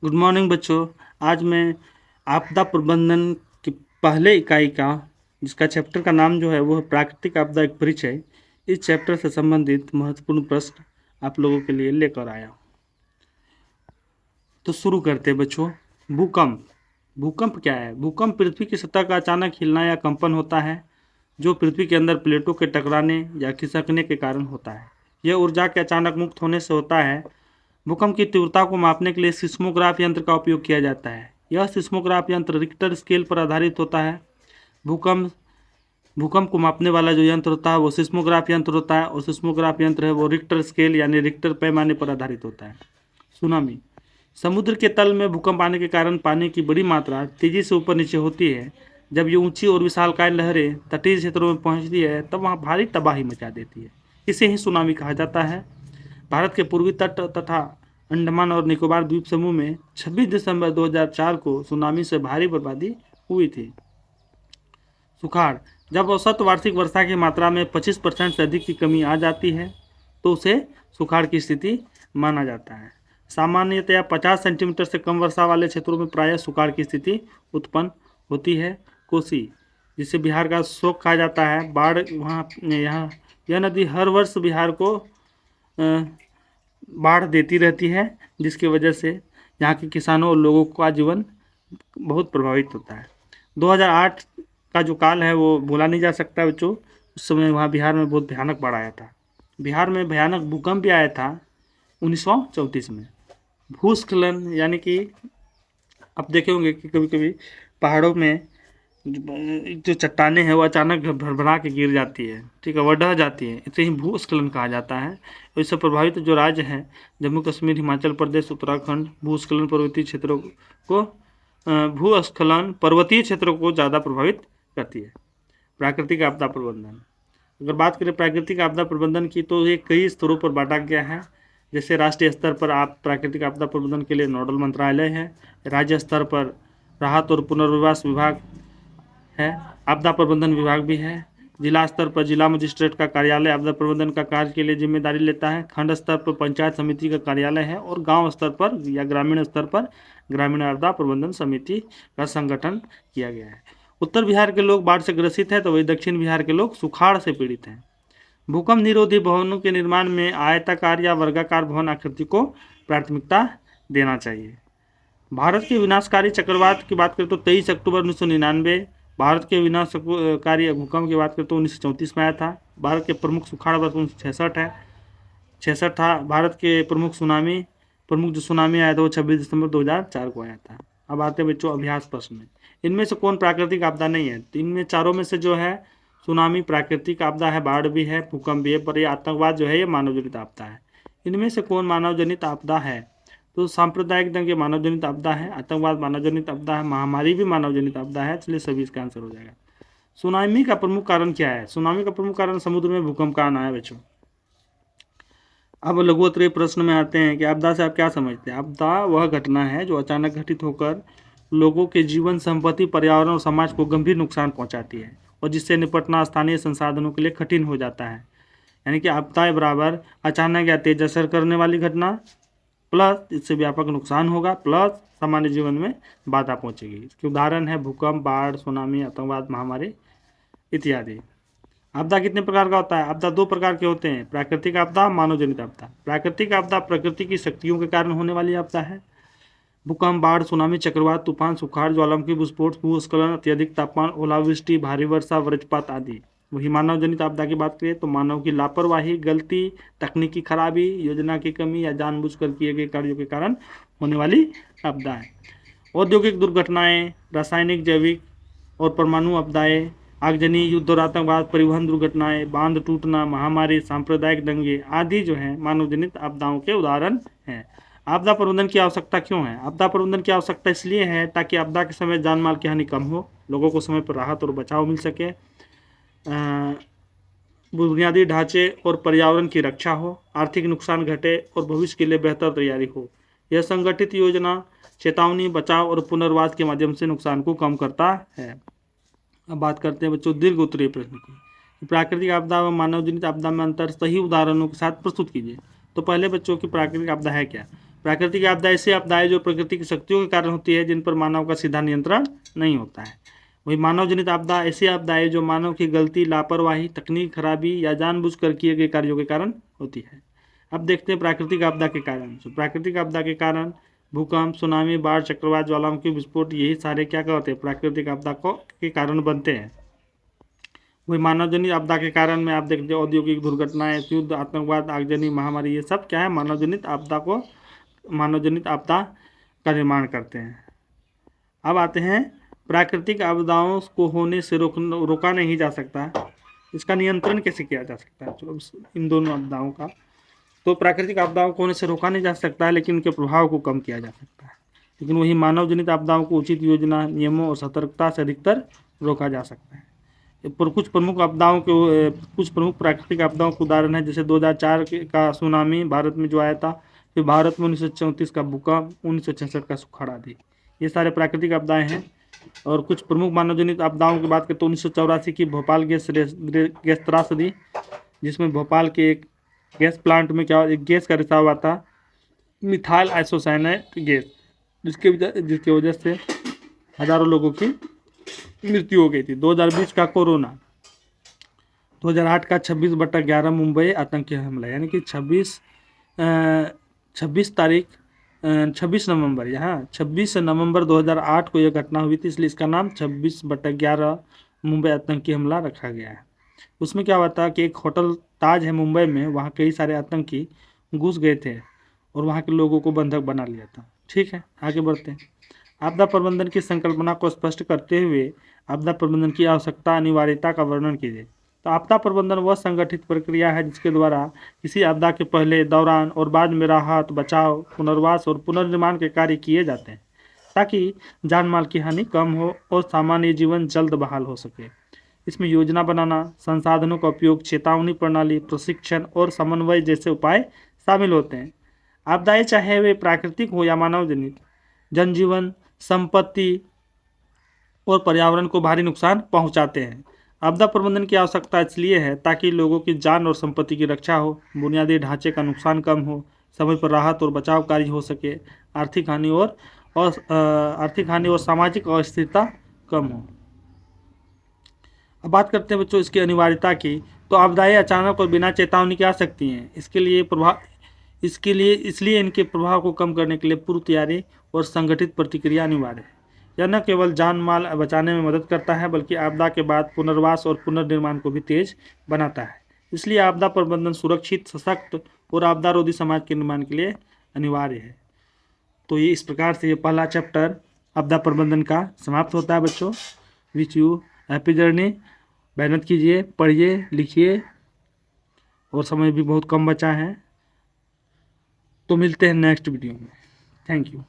Good morning बच्चों। आज मैं आपदा प्रबंधन की पहले इकाई का जिसका चैप्टर का नाम जो है वो है प्राकृतिक आपदा एक परिचय, इस चैप्टर से संबंधित महत्वपूर्ण प्रश्न आप लोगों के लिए लेकर आया हूँ। तो शुरू करते हैं बच्चों। भूकंप। भूकंप क्या है? भूकंप पृथ्वी की सतह का अचानक हिलना या कंपन होता है जो पृथ्वी के अंदर प्लेटों के टकराने या खिसकने के कारण होता है। यह ऊर्जा के अचानक मुक्त होने से होता है। भूकंप की तीव्रता को मापने के लिए सिस्मोग्राफ यंत्र का उपयोग किया जाता है। यह सिस्मोग्राफ यंत्र रिक्टर स्केल पर आधारित होता है। भूकंप भूकंप को मापने वाला जो यंत्र होता है वो सिस्मोग्राफ यंत्र होता है, और सिस्मोग्राफ यंत्र है वो रिक्टर स्केल यानी रिक्टर पैमाने पर आधारित होता है। सुनामी। समुद्र के तल में भूकंप आने के कारण पानी की बड़ी मात्रा तेजी से ऊपर नीचे होती है। जब ये ऊंची और विशालकाय लहरें तटीय क्षेत्रों में पहुंचती है तब वहाँ भारी तबाही मचा देती है। इसे ही सुनामी कहा जाता है। भारत के पूर्वी तट तथा अंडमान और निकोबार द्वीप समूह में 26 दिसंबर 2004 को सुनामी से भारी बर्बादी हुई थी। सुखाड़। जब औसत वार्षिक वर्षा की मात्रा में 25% से अधिक की कमी आ जाती है तो उसे सुखाड़ की स्थिति माना जाता है। सामान्यतया 50 सेंटीमीटर से कम वर्षा वाले क्षेत्रों में प्रायः सुखाड़ की स्थिति उत्पन्न होती है। कोसी, जिसे बिहार का शोक कहा जाता है, बाढ़ वहाँ यहाँ यह नदी हर वर्ष बिहार को बाढ़ देती रहती है, जिसकी वजह से यहाँ के किसानों और लोगों का जीवन बहुत प्रभावित होता है। 2008 का जो काल है वो भूला नहीं जा सकता बच्चों। उस समय वहाँ बिहार में बहुत भयानक बाढ़ आया था। बिहार में भयानक भूकंप भी आया था 1934 में। भूस्खलन यानी कि आप देखे होंगे कि कभी कभी पहाड़ों में जो चट्टानें हैं वो अचानक भरभरा के गिर जाती है, ठीक है, वह ढह जाती है, इसे ही भूस्खलन कहा जाता है। इससे प्रभावित जो राज्य हैं जम्मू कश्मीर, हिमाचल प्रदेश, उत्तराखंड, भूस्खलन पर्वतीय क्षेत्रों को भूस्खलन पर्वतीय क्षेत्रों को ज़्यादा प्रभावित करती है। प्राकृतिक आपदा प्रबंधन। अगर बात करें प्राकृतिक आपदा प्रबंधन की तो ये कई स्तरों पर बांटा गया है। जैसे राष्ट्रीय स्तर पर आप प्राकृतिक आपदा प्रबंधन के लिए नोडल मंत्रालय है, राज्य स्तर पर राहत और पुनर्वास विभाग है, आपदा प्रबंधन विभाग भी है, जिला स्तर पर जिला मजिस्ट्रेट का कार्यालय आपदा प्रबंधन का कार्य के लिए जिम्मेदारी लेता है, खंड स्तर पर पंचायत समिति का कार्यालय है, और गांव स्तर पर या ग्रामीण स्तर पर ग्रामीण आपदा प्रबंधन समिति का संगठन किया गया है। उत्तर बिहार के लोग बाढ़ से ग्रसित हैं तो वही दक्षिण बिहार के लोग सुखाड़ से पीड़ित हैं। भूकंप निरोधी भवनों के निर्माण में आयताकार या वर्गाकार भवन आकृति को प्राथमिकता देना चाहिए। भारत के विनाशकारी चक्रवात की बात करें तो 23 अक्टूबर 1999 भारत के विनाशकारी भूकंप की बात करें तो 1934 में आया था। भारत के प्रमुख सुखाड़ वर्ष 1966 था। भारत के प्रमुख जो सुनामी आया था वो 26 दिसंबर 2004 को आया था। अब आते हैं बच्चों अभ्यास प्रश्न में। इनमें से कौन प्राकृतिक आपदा नहीं है? तो इनमें चारों में से जो है सुनामी प्राकृतिक आपदा है, बाढ़ भी है, भूकंप भी है, पर ये आतंकवाद जो है ये मानव जनित आपदा है। इनमें से कौन मानव जनित आपदा है? तो सांप्रदायिक दंगे मानव जनित आपदा है, आतंकवाद मानव जनित आपदा है, महामारी भी मानव जनित आपदा है, इसलिए सभी इसका आंसर हो जाएगा। सुनामी का प्रमुख कारण क्या है? सुनामी का प्रमुख कारण समुद्र में भूकंप का आना है बच्चों। अब लघुत्तरीय प्रश्न में आते हैं कि आपदा से आप क्या समझते हैं? आपदा वह घटना है जो अचानक घटित होकर लोगों के जीवन, संपत्ति, पर्यावरण और समाज को गंभीर नुकसान पहुंचाती है और जिससे निपटना स्थानीय संसाधनों के लिए कठिन हो जाता है। यानी कि आपदा बराबर अचानक या तेज असर करने वाली घटना प्लस इससे व्यापक नुकसान होगा प्लस सामान्य जीवन में बाधा पहुंचेगी। इसके उदाहरण है भूकंप, बाढ़, सुनामी, आतंकवाद, महामारी इत्यादि। आपदा कितने प्रकार का होता है? आपदा दो प्रकार के होते हैं, प्राकृतिक आपदा, मानव जनित आपदा। प्राकृतिक आपदा प्रकृति की शक्तियों के कारण होने वाली आपदा है। भूकंप, बाढ़, सुनामी, चक्रवात, तूफान, सुखाड़, ज्वालामुखी विस्फोट, भूस्खलन, अत्यधिक तापमान, ओलावृष्टि, भारी वर्षा, वज्रपात आदि। वही मानव जनित आपदा की बात करें तो मानव की लापरवाही, गलती, तकनीकी खराबी, योजना की कमी या जानबूझकर किए गए कार्यों के कारण होने वाली आपदा है। औद्योगिक दुर्घटनाएं, रासायनिक, जैविक और परमाणु आपदाएं, आगजनी, युद्ध और आतंकवाद, परिवहन दुर्घटनाएं, बांध टूटना, महामारी, सांप्रदायिक दंगे आदि जो है मानव जनित आपदाओं के उदाहरण हैं। आपदा प्रबंधन की आवश्यकता क्यों है? आपदा प्रबंधन की आवश्यकता इसलिए है ताकि आपदा के समय जान माल की हानि कम हो, लोगों को समय पर राहत और बचाव मिल सके, बुनियादी ढांचे और पर्यावरण की रक्षा हो, आर्थिक नुकसान घटे और भविष्य के लिए बेहतर तैयारी हो। यह संगठित योजना, चेतावनी, बचाव और पुनर्वास के माध्यम से नुकसान को कम करता है। अब बात करते हैं बच्चों दीर्घ उत्तरीय प्रश्न की। प्राकृतिक आपदा व मानव जनित आपदा में अंतर सही उदाहरणों के साथ प्रस्तुत कीजिए। तो पहले बच्चों की प्राकृतिक आपदा है क्या? प्राकृतिक आपदा ऐसी आपदाएं जो प्रकृति की शक्तियों के कारण होती है, जिन पर मानव का सीधा नियंत्रण नहीं होता है। वही मानव जनित आपदा ऐसी आपदाएं जो मानव की गलती, लापरवाही, तकनीक खराबी या जानबूझकर किए गए कार्यों के कारण होती है। अब देखते हैं प्राकृतिक आपदा के कारण। तो प्राकृतिक आपदा के कारण भूकंप, सुनामी, बाढ़, चक्रवात, ज्वालामुखी विस्फोट, यही सारे क्या होते हैं, प्राकृतिक आपदा को के कारण बनते हैं। वही मानव जनित आपदा के कारण में आप देखते हैं औद्योगिक दुर्घटनाएं, युद्ध, आतंकवाद, आगजनी, महामारी, ये सब क्या है, मानव जनित आपदा का निर्माण करते हैं। अब आते हैं प्राकृतिक आपदाओं को होने से रोका नहीं जा सकता, इसका नियंत्रण कैसे किया जा सकता है। चलो इन दोनों आपदाओं का, तो प्राकृतिक आपदाओं को होने से रोका नहीं जा सकता है, लेकिन उनके प्रभाव को कम किया जा सकता है। लेकिन वही मानव जनित आपदाओं को उचित योजना, नियमों और सतर्कता से अधिकतर रोका जा सकता है। पर कुछ प्रमुख आपदाओं के कुछ प्रमुख प्राकृतिक आपदाओं के उदाहरण है, जैसे 2004 का सुनामी भारत में जो आया था, फिर भारत में 1934 का भूकंप, 1966 का सुखाड़ आदि, ये सारे प्राकृतिक आपदाएं हैं। और कुछ प्रमुख मानव जनित आपदाओं की बात करें तो 1984 की भोपाल गैस त्रासदी, जिसमें भोपाल के एक गैस प्लांट में एक गैस का रिसाव हुआ था, मिथाइल आइसोसाइनेट गैस, जिसकी वजह से हजारों लोगों की मृत्यु हो गई थी। 2020 का कोरोना, 2008 का 26/11 मुंबई आतंकी हमला, यानी कि 26 नवंबर, यहाँ 26 नवंबर 2008 को यह घटना हुई थी, इसलिए इसका नाम 26/11 मुंबई आतंकी हमला रखा गया है। उसमें क्या हुआ था कि एक होटल ताज है मुंबई में, वहाँ कई सारे आतंकी घुस गए थे और वहाँ के लोगों को बंधक बना लिया था। ठीक है, आगे बढ़ते हैं। आपदा प्रबंधन की संकल्पना को स्पष्ट करते हुए आपदा प्रबंधन की आवश्यकता, अनिवार्यता का वर्णन कीजिए। तो आपदा प्रबंधन वह संगठित प्रक्रिया है जिसके द्वारा किसी आपदा के पहले, दौरान और बाद में राहत, बचाव, पुनर्वास और पुनर्निर्माण के कार्य किए जाते हैं, ताकि जान माल की हानि कम हो और सामान्य जीवन जल्द बहाल हो सके। इसमें योजना बनाना, संसाधनों का उपयोग, चेतावनी प्रणाली, प्रशिक्षण और समन्वय जैसे उपाय शामिल होते हैं। आपदाएं चाहे वे प्राकृतिक हो या मानव जनित, जनजीवन, संपत्ति और पर्यावरण को भारी नुकसान पहुंचाते हैं। आपदा प्रबंधन की आवश्यकता इसलिए है ताकि लोगों की जान और संपत्ति की रक्षा हो, बुनियादी ढांचे का नुकसान कम हो, समय पर राहत और बचाव कार्य हो सके, आर्थिक हानि और सामाजिक अस्थिरता कम हो। अब बात करते हैं बच्चों इसकी अनिवार्यता की। तो आपदाएं अचानक और बिना चेतावनी के आ सकती हैं, इसलिए इनके प्रभाव को कम करने के लिए पूर्व तैयारी और संगठित प्रतिक्रिया अनिवार्य है। यह न केवल जान माल बचाने में मदद करता है, बल्कि आपदा के बाद पुनर्वास और पुनर्निर्माण को भी तेज बनाता है। इसलिए आपदा प्रबंधन सुरक्षित, सशक्त और आपदा रोधी समाज के निर्माण के लिए अनिवार्य है। तो ये इस प्रकार से ये पहला चैप्टर आपदा प्रबंधन का समाप्त होता है बच्चों। Which you happy journey. मेहनत कीजिए, पढ़िए, लिखिए, और समय भी बहुत कम बचा है। तो मिलते हैं नेक्स्ट वीडियो में। Thank you.